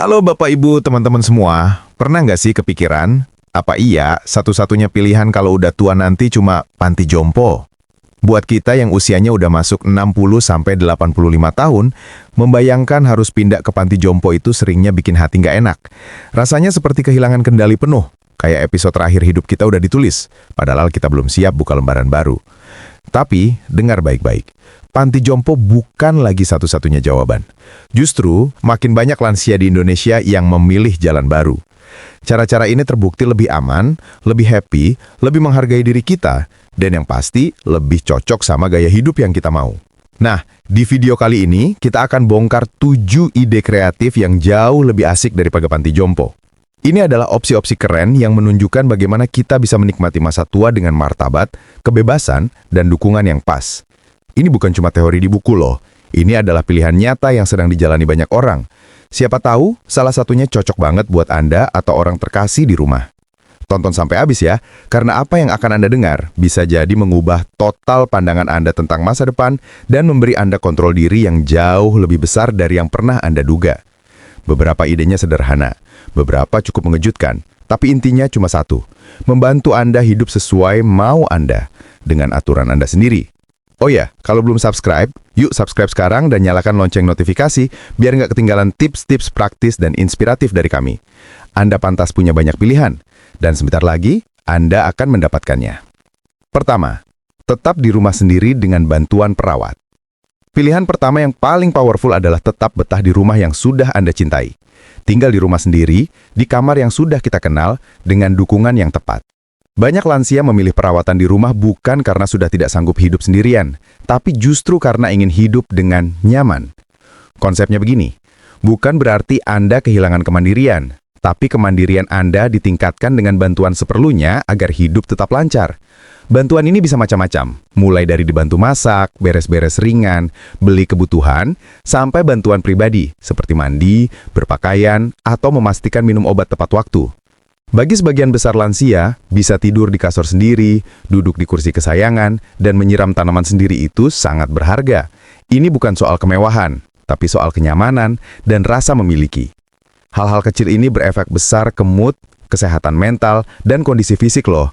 Halo Bapak Ibu, teman-teman semua. Pernah nggak sih kepikiran, apa iya satu-satunya pilihan kalau udah tua nanti cuma panti jompo? Buat kita yang usianya udah masuk 60-85 tahun, membayangkan harus pindah ke panti jompo itu seringnya bikin hati nggak enak. Rasanya seperti kehilangan kendali penuh, kayak episode terakhir hidup kita udah ditulis, padahal kita belum siap buka lembaran baru. Tapi, dengar baik-baik. Panti jompo bukan lagi satu-satunya jawaban. Justru, makin banyak lansia di Indonesia yang memilih jalan baru. Cara-cara ini terbukti lebih aman, lebih happy, lebih menghargai diri kita, dan yang pasti lebih cocok sama gaya hidup yang kita mau. Nah, di video kali ini kita akan bongkar 7 ide kreatif yang jauh lebih asik daripada panti jompo. Ini adalah opsi-opsi keren yang menunjukkan bagaimana kita bisa menikmati masa tua dengan martabat, kebebasan, dan dukungan yang pas. Ini bukan cuma teori di buku loh. Ini adalah pilihan nyata yang sedang dijalani banyak orang. Siapa tahu, salah satunya cocok banget buat Anda atau orang terkasih di rumah. Tonton sampai habis ya, karena apa yang akan Anda dengar bisa jadi mengubah total pandangan Anda tentang masa depan dan memberi Anda kontrol diri yang jauh lebih besar dari yang pernah Anda duga. Beberapa idenya sederhana, beberapa cukup mengejutkan, tapi intinya cuma satu, membantu Anda hidup sesuai mau Anda, dengan aturan Anda sendiri. Oh ya, kalau belum subscribe, yuk subscribe sekarang dan nyalakan lonceng notifikasi biar nggak ketinggalan tips-tips praktis dan inspiratif dari kami. Anda pantas punya banyak pilihan, dan sebentar lagi Anda akan mendapatkannya. Pertama, tetap di rumah sendiri dengan bantuan perawat. Pilihan pertama yang paling powerful adalah tetap betah di rumah yang sudah Anda cintai. Tinggal di rumah sendiri, di kamar yang sudah kita kenal, dengan dukungan yang tepat. Banyak lansia memilih perawatan di rumah bukan karena sudah tidak sanggup hidup sendirian, tapi justru karena ingin hidup dengan nyaman. Konsepnya begini, bukan berarti Anda kehilangan kemandirian, tapi kemandirian Anda ditingkatkan dengan bantuan seperlunya agar hidup tetap lancar. Bantuan ini bisa macam-macam, mulai dari dibantu masak, beres-beres ringan, beli kebutuhan, sampai bantuan pribadi, seperti mandi, berpakaian, atau memastikan minum obat tepat waktu. Bagi sebagian besar lansia, bisa tidur di kasur sendiri, duduk di kursi kesayangan, dan menyiram tanaman sendiri itu sangat berharga. Ini bukan soal kemewahan, tapi soal kenyamanan dan rasa memiliki. Hal-hal kecil ini berefek besar ke mood, kesehatan mental, dan kondisi fisik loh.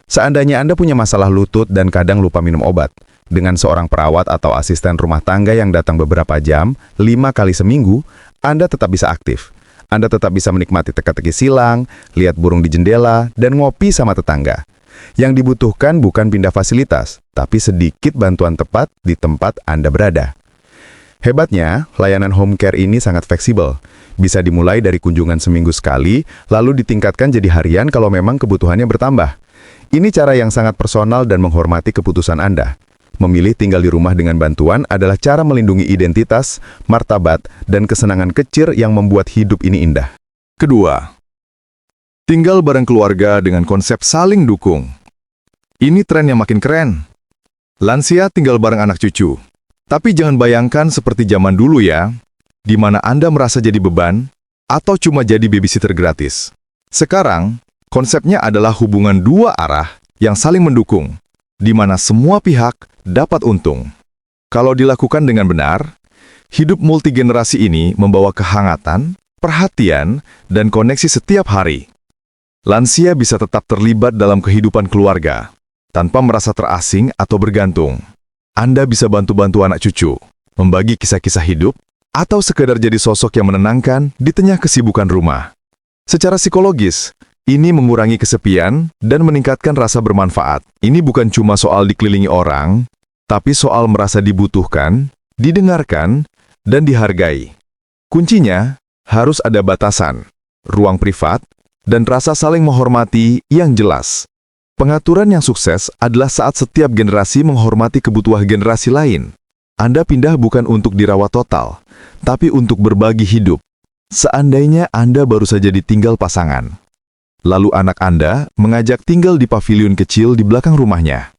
Seandainya Anda punya masalah lutut dan kadang lupa minum obat, dengan seorang perawat atau asisten rumah tangga yang datang beberapa jam, 5 kali seminggu, Anda tetap bisa aktif. Anda tetap bisa menikmati teka-teki silang, lihat burung di jendela, dan ngopi sama tetangga. Yang dibutuhkan bukan pindah fasilitas, tapi sedikit bantuan tepat di tempat Anda berada. Hebatnya, layanan home care ini sangat fleksibel. Bisa dimulai dari kunjungan seminggu sekali, lalu ditingkatkan jadi harian kalau memang kebutuhannya bertambah. Ini cara yang sangat personal dan menghormati keputusan Anda. Memilih tinggal di rumah dengan bantuan adalah cara melindungi identitas, martabat, dan kesenangan kecil yang membuat hidup ini indah. Kedua, tinggal bareng keluarga dengan konsep saling dukung. Ini tren yang makin keren. Lansia tinggal bareng anak cucu. Tapi jangan bayangkan seperti zaman dulu ya, di mana Anda merasa jadi beban atau cuma jadi babysitter gratis. Sekarang, konsepnya adalah hubungan dua arah yang saling mendukung, di mana semua pihak dapat untung. Kalau dilakukan dengan benar, hidup multigenerasi ini membawa kehangatan, perhatian, dan koneksi setiap hari. Lansia bisa tetap terlibat dalam kehidupan keluarga, tanpa merasa terasing atau bergantung. Anda bisa bantu-bantu anak cucu, membagi kisah-kisah hidup, atau sekedar jadi sosok yang menenangkan di tengah kesibukan rumah. Secara psikologis, ini mengurangi kesepian dan meningkatkan rasa bermanfaat. Ini bukan cuma soal dikelilingi orang, tapi soal merasa dibutuhkan, didengarkan, dan dihargai. Kuncinya harus ada batasan, ruang privat, dan rasa saling menghormati yang jelas. Pengaturan yang sukses adalah saat setiap generasi menghormati kebutuhan generasi lain. Anda pindah bukan untuk dirawat total, tapi untuk berbagi hidup. Seandainya Anda baru saja ditinggal pasangan, lalu anak Anda mengajak tinggal di pavilion kecil di belakang rumahnya.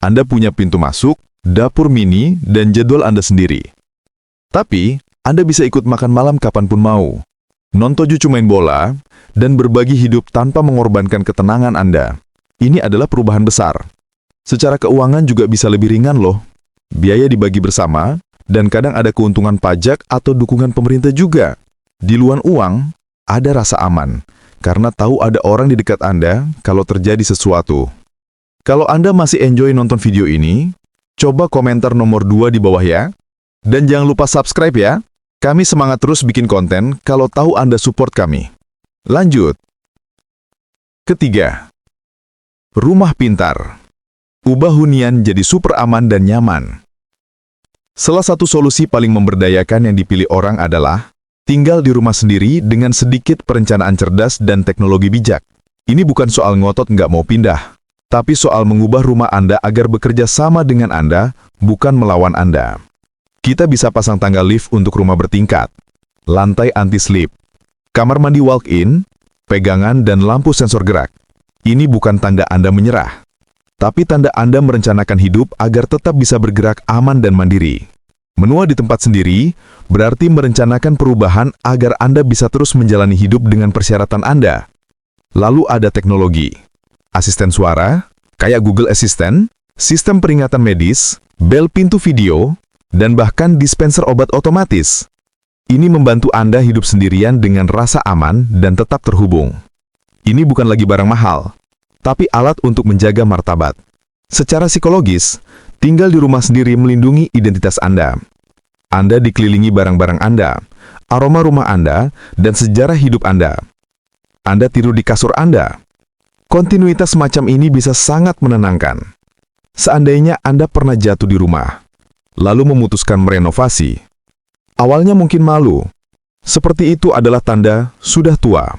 Anda punya pintu masuk, dapur mini, dan jadwal Anda sendiri. Tapi, Anda bisa ikut makan malam kapanpun mau, nonton cucu main bola, dan berbagi hidup tanpa mengorbankan ketenangan Anda. Ini adalah perubahan besar. Secara keuangan juga bisa lebih ringan loh. Biaya dibagi bersama, dan kadang ada keuntungan pajak atau dukungan pemerintah juga. Di luar uang, ada rasa aman, karena tahu ada orang di dekat Anda kalau terjadi sesuatu. Kalau Anda masih enjoy nonton video ini, coba komentar nomor 2 di bawah ya. Dan jangan lupa subscribe ya. Kami semangat terus bikin konten kalau tahu Anda support kami. Lanjut. Ketiga, rumah pintar. Ubah hunian jadi super aman dan nyaman. Salah satu solusi paling memberdayakan yang dipilih orang adalah tinggal di rumah sendiri dengan sedikit perencanaan cerdas dan teknologi bijak. Ini bukan soal ngotot nggak mau pindah, tapi soal mengubah rumah Anda agar bekerja sama dengan Anda, bukan melawan Anda. Kita bisa pasang tangga lift untuk rumah bertingkat, lantai anti-slip, kamar mandi walk-in, pegangan dan lampu sensor gerak. Ini bukan tanda Anda menyerah, tapi tanda Anda merencanakan hidup agar tetap bisa bergerak aman dan mandiri. Menua di tempat sendiri berarti merencanakan perubahan agar Anda bisa terus menjalani hidup dengan persyaratan Anda. Lalu ada teknologi, asisten suara, kayak Google Assistant, sistem peringatan medis, bel pintu video, dan bahkan dispenser obat otomatis. Ini membantu Anda hidup sendirian dengan rasa aman dan tetap terhubung. Ini bukan lagi barang mahal, tapi alat untuk menjaga martabat. Secara psikologis, tinggal di rumah sendiri melindungi identitas Anda. Anda dikelilingi barang-barang Anda, aroma rumah Anda, dan sejarah hidup Anda. Anda tidur di kasur Anda. Kontinuitas semacam ini bisa sangat menenangkan. Seandainya Anda pernah jatuh di rumah, lalu memutuskan merenovasi, awalnya mungkin malu. Seperti itu adalah tanda sudah tua.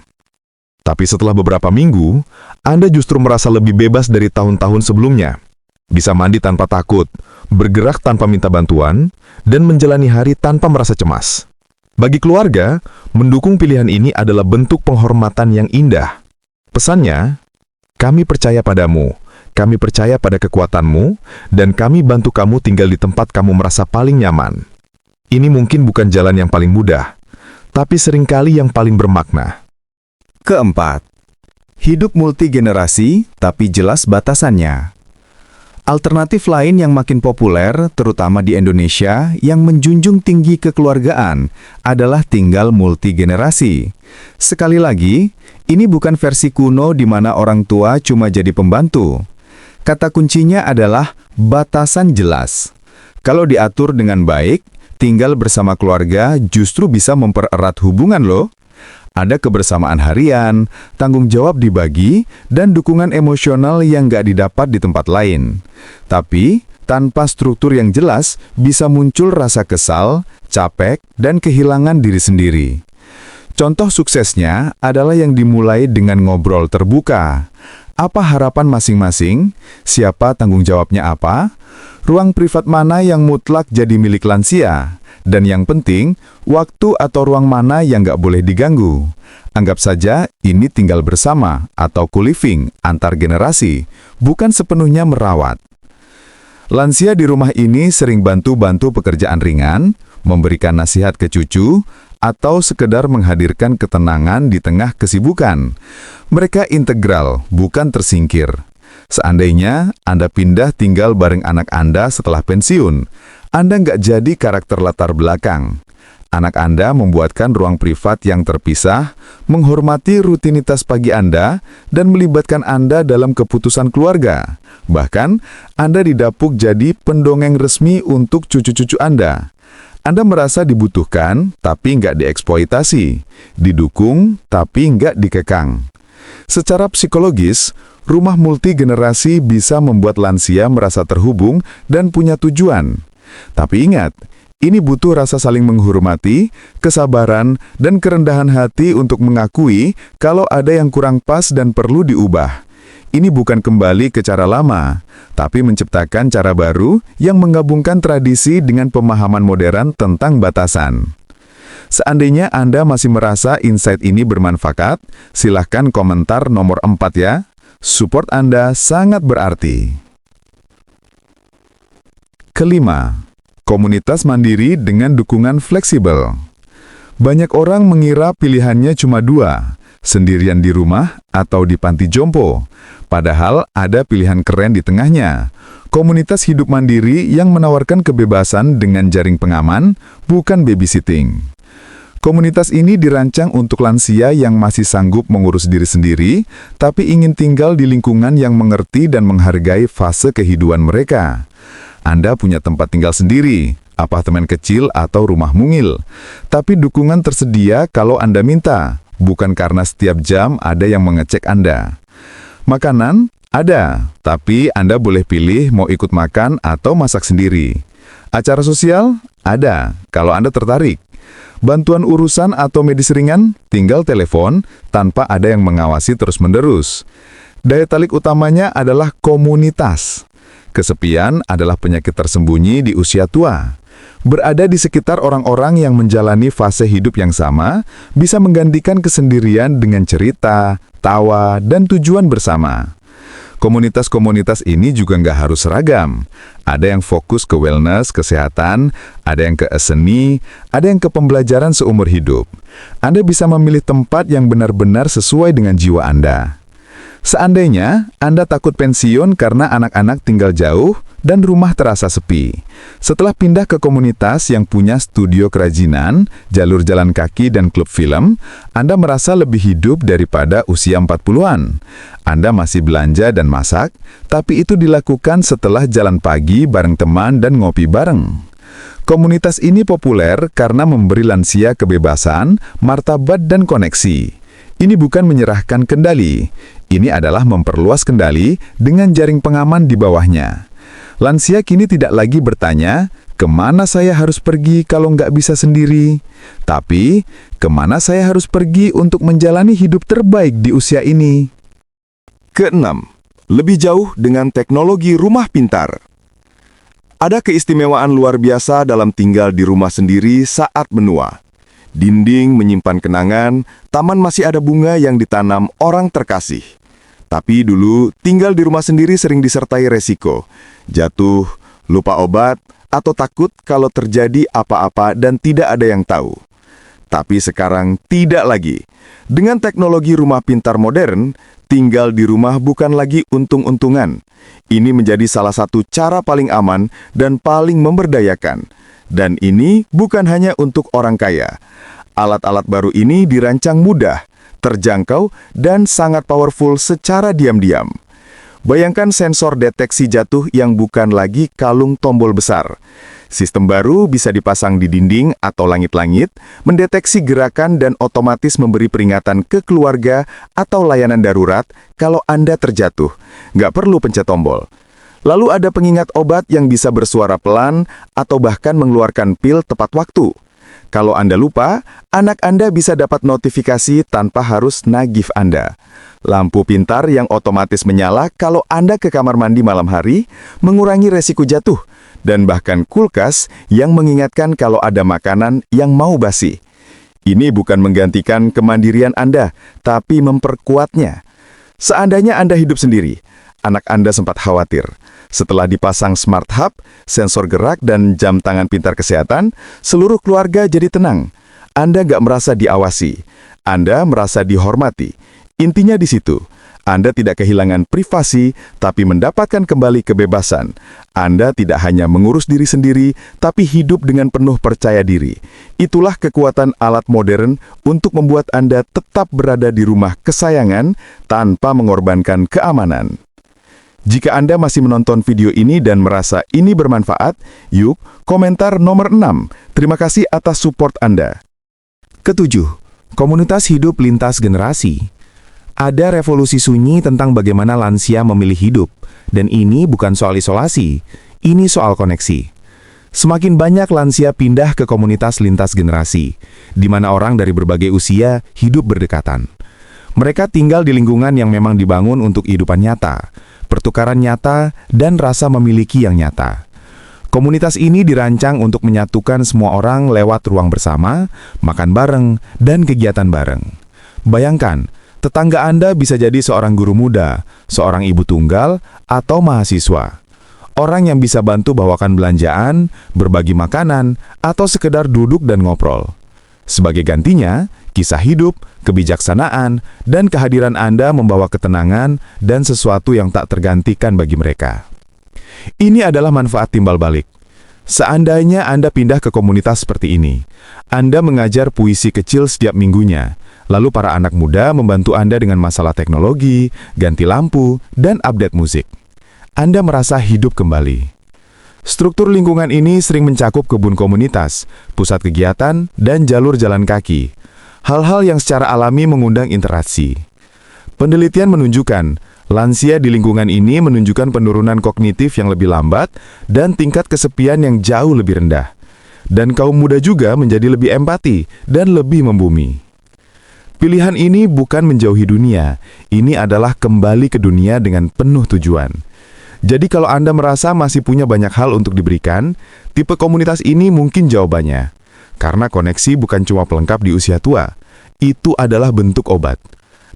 Tapi setelah beberapa minggu, Anda justru merasa lebih bebas dari tahun-tahun sebelumnya. Bisa mandi tanpa takut, bergerak tanpa minta bantuan, dan menjalani hari tanpa merasa cemas. Bagi keluarga, mendukung pilihan ini adalah bentuk penghormatan yang indah. Pesannya, kami percaya padamu, kami percaya pada kekuatanmu, dan kami bantu kamu tinggal di tempat kamu merasa paling nyaman. Ini mungkin bukan jalan yang paling mudah, tapi seringkali yang paling bermakna. Keempat, hidup multigenerasi tapi jelas batasannya. Alternatif lain yang makin populer, terutama di Indonesia, yang menjunjung tinggi kekeluargaan adalah tinggal multigenerasi. Sekali lagi, ini bukan versi kuno di mana orang tua cuma jadi pembantu. Kata kuncinya adalah batasan jelas. Kalau diatur dengan baik, tinggal bersama keluarga justru bisa mempererat hubungan loh. Ada kebersamaan harian, tanggung jawab dibagi, dan dukungan emosional yang nggak didapat di tempat lain. Tapi, tanpa struktur yang jelas, bisa muncul rasa kesal, capek, dan kehilangan diri sendiri. Contoh suksesnya adalah yang dimulai dengan ngobrol terbuka. Apa harapan masing-masing? Siapa tanggung jawabnya apa? Ruang privat mana yang mutlak jadi milik lansia? Dan yang penting, waktu atau ruang mana yang nggak boleh diganggu. Anggap saja ini tinggal bersama atau co-living antar generasi, bukan sepenuhnya merawat. Lansia di rumah ini sering bantu-bantu pekerjaan ringan, memberikan nasihat ke cucu, atau sekedar menghadirkan ketenangan di tengah kesibukan. Mereka integral, bukan tersingkir. Seandainya Anda pindah tinggal bareng anak Anda setelah pensiun, Anda nggak jadi karakter latar belakang. Anak Anda membuatkan ruang privat yang terpisah, menghormati rutinitas pagi Anda, dan melibatkan Anda dalam keputusan keluarga. Bahkan, Anda didapuk jadi pendongeng resmi untuk cucu-cucu Anda. Anda merasa dibutuhkan, tapi nggak dieksploitasi. Didukung, tapi nggak dikekang. Secara psikologis, rumah multigenerasi bisa membuat lansia merasa terhubung dan punya tujuan. Tapi ingat, ini butuh rasa saling menghormati, kesabaran, dan kerendahan hati untuk mengakui kalau ada yang kurang pas dan perlu diubah. Ini bukan kembali ke cara lama, tapi menciptakan cara baru yang menggabungkan tradisi dengan pemahaman modern tentang batasan. Seandainya Anda masih merasa insight ini bermanfaat, silahkan komentar nomor 4 ya. Support Anda sangat berarti. Kelima, komunitas mandiri dengan dukungan fleksibel. Banyak orang mengira pilihannya cuma dua, sendirian di rumah atau di panti jompo. Padahal ada pilihan keren di tengahnya. Komunitas hidup mandiri yang menawarkan kebebasan dengan jaring pengaman, bukan babysitting. Komunitas ini dirancang untuk lansia yang masih sanggup mengurus diri sendiri, tapi ingin tinggal di lingkungan yang mengerti dan menghargai fase kehidupan mereka. Anda punya tempat tinggal sendiri, apartemen kecil atau rumah mungil, tapi dukungan tersedia kalau Anda minta, bukan karena setiap jam ada yang mengecek Anda. Makanan ada, tapi Anda boleh pilih mau ikut makan atau masak sendiri. Acara sosial ada, kalau Anda tertarik. Bantuan urusan atau medis ringan, tinggal telepon tanpa ada yang mengawasi terus-menerus. Daya tarik utamanya adalah komunitas. Kesepian adalah penyakit tersembunyi di usia tua. Berada di sekitar orang-orang yang menjalani fase hidup yang sama bisa menggantikan kesendirian dengan cerita, tawa, dan tujuan bersama. Komunitas-komunitas ini juga nggak harus seragam. Ada yang fokus ke wellness, kesehatan, ada yang ke seni, ada yang ke pembelajaran seumur hidup. Anda bisa memilih tempat yang benar-benar sesuai dengan jiwa Anda. Seandainya Anda takut pensiun karena anak-anak tinggal jauh dan rumah terasa sepi. Setelah pindah ke komunitas yang punya studio kerajinan, jalur jalan kaki, dan klub film, Anda merasa lebih hidup daripada usia 40-an. Anda masih belanja dan masak, tapi itu dilakukan setelah jalan pagi bareng teman dan ngopi bareng. Komunitas ini populer karena memberi lansia kebebasan, martabat, dan koneksi. Ini bukan menyerahkan kendali. Ini adalah memperluas kendali dengan jaring pengaman di bawahnya. Lansia kini tidak lagi bertanya, kemana saya harus pergi kalau nggak bisa sendiri? Tapi, kemana saya harus pergi untuk menjalani hidup terbaik di usia ini? Keenam, lebih jauh dengan teknologi rumah pintar. Ada keistimewaan luar biasa dalam tinggal di rumah sendiri saat menua. Dinding menyimpan kenangan, taman masih ada bunga yang ditanam orang terkasih. Tapi dulu, tinggal di rumah sendiri sering disertai resiko. Jatuh, lupa obat, atau takut kalau terjadi apa-apa dan tidak ada yang tahu. Tapi sekarang tidak lagi. Dengan teknologi rumah pintar modern, tinggal di rumah bukan lagi untung-untungan. Ini menjadi salah satu cara paling aman dan paling memberdayakan. Dan ini bukan hanya untuk orang kaya. Alat-alat baru ini dirancang mudah, terjangkau, dan sangat powerful secara diam-diam. Bayangkan sensor deteksi jatuh yang bukan lagi kalung tombol besar. Sistem baru bisa dipasang di dinding atau langit-langit, mendeteksi gerakan dan otomatis memberi peringatan ke keluarga atau layanan darurat kalau Anda terjatuh. Nggak perlu pencet tombol. Lalu ada pengingat obat yang bisa bersuara pelan atau bahkan mengeluarkan pil tepat waktu. Kalau Anda lupa, anak Anda bisa dapat notifikasi tanpa harus nagih Anda. Lampu pintar yang otomatis menyala kalau Anda ke kamar mandi malam hari, mengurangi resiko jatuh, dan bahkan kulkas yang mengingatkan kalau ada makanan yang mau basi. Ini bukan menggantikan kemandirian Anda, tapi memperkuatnya. Seandainya Anda hidup sendiri, anak Anda sempat khawatir. Setelah dipasang Smart Hub, sensor gerak, dan jam tangan pintar kesehatan, seluruh keluarga jadi tenang. Anda nggak merasa diawasi. Anda merasa dihormati. Intinya di situ, Anda tidak kehilangan privasi, tapi mendapatkan kembali kebebasan. Anda tidak hanya mengurus diri sendiri, tapi hidup dengan penuh percaya diri. Itulah kekuatan alat modern untuk membuat Anda tetap berada di rumah kesayangan tanpa mengorbankan keamanan. Jika Anda masih menonton video ini dan merasa ini bermanfaat, yuk komentar nomor 6. Terima kasih atas support Anda. Ketujuh, komunitas hidup lintas generasi. Ada revolusi sunyi tentang bagaimana lansia memilih hidup, dan ini bukan soal isolasi, ini soal koneksi. Semakin banyak lansia pindah ke komunitas lintas generasi, di mana orang dari berbagai usia hidup berdekatan. Mereka tinggal di lingkungan yang memang dibangun untuk kehidupan nyata, pertukaran nyata, dan rasa memiliki yang nyata. Komunitas ini dirancang untuk menyatukan semua orang lewat ruang bersama, makan bareng, dan kegiatan bareng. Bayangkan, tetangga Anda bisa jadi seorang guru muda, seorang ibu tunggal, atau mahasiswa. Orang yang bisa bantu bawakan belanjaan, berbagi makanan, atau sekedar duduk dan ngobrol. Sebagai gantinya, kisah hidup, kebijaksanaan, dan kehadiran Anda membawa ketenangan dan sesuatu yang tak tergantikan bagi mereka. Ini adalah manfaat timbal balik. Seandainya Anda pindah ke komunitas seperti ini, Anda mengajar puisi kecil setiap minggunya, lalu para anak muda membantu Anda dengan masalah teknologi, ganti lampu, dan update musik. Anda merasa hidup kembali. Struktur lingkungan ini sering mencakup kebun komunitas, pusat kegiatan, dan jalur jalan kaki. Hal-hal yang secara alami mengundang interaksi. Penelitian menunjukkan, lansia di lingkungan ini menunjukkan penurunan kognitif yang lebih lambat dan tingkat kesepian yang jauh lebih rendah. Dan kaum muda juga menjadi lebih empati dan lebih membumi. Pilihan ini bukan menjauhi dunia, ini adalah kembali ke dunia dengan penuh tujuan. Jadi kalau Anda merasa masih punya banyak hal untuk diberikan, tipe komunitas ini mungkin jawabannya. Karena koneksi bukan cuma pelengkap di usia tua, itu adalah bentuk obat.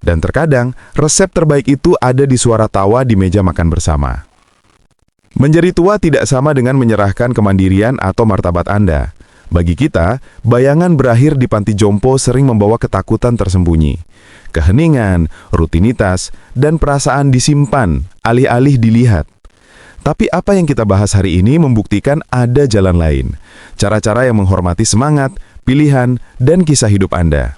Dan terkadang, resep terbaik itu ada di suara tawa di meja makan bersama. Menjadi tua tidak sama dengan menyerahkan kemandirian atau martabat Anda. Bagi kita, bayangan berakhir di panti jompo sering membawa ketakutan tersembunyi. Keheningan, rutinitas, dan perasaan disimpan, alih-alih dilihat. Tapi apa yang kita bahas hari ini membuktikan ada jalan lain. Cara-cara yang menghormati semangat, pilihan, dan kisah hidup Anda.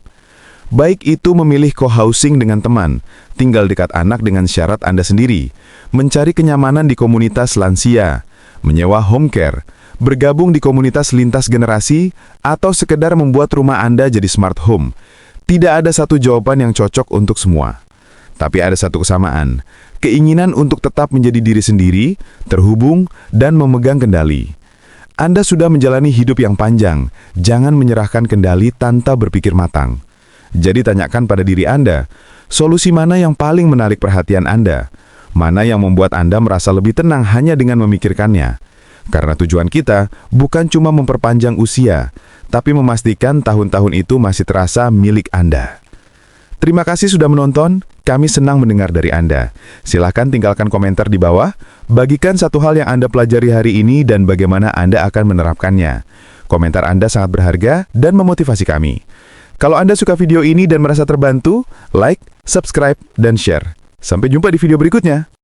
Baik itu memilih co-housing dengan teman, tinggal dekat anak dengan syarat Anda sendiri, mencari kenyamanan di komunitas lansia, menyewa home care, bergabung di komunitas lintas generasi, atau sekedar membuat rumah Anda jadi smart home. Tidak ada satu jawaban yang cocok untuk semua. Tapi ada satu kesamaan, keinginan untuk tetap menjadi diri sendiri, terhubung, dan memegang kendali. Anda sudah menjalani hidup yang panjang, jangan menyerahkan kendali tanpa berpikir matang. Jadi tanyakan pada diri Anda, solusi mana yang paling menarik perhatian Anda? Mana yang membuat Anda merasa lebih tenang hanya dengan memikirkannya? Karena tujuan kita bukan cuma memperpanjang usia, tapi memastikan tahun-tahun itu masih terasa milik Anda. Terima kasih sudah menonton, kami senang mendengar dari Anda. Silahkan tinggalkan komentar di bawah, bagikan satu hal yang Anda pelajari hari ini dan bagaimana Anda akan menerapkannya. Komentar Anda sangat berharga dan memotivasi kami. Kalau Anda suka video ini dan merasa terbantu, like, subscribe, dan share. Sampai jumpa di video berikutnya.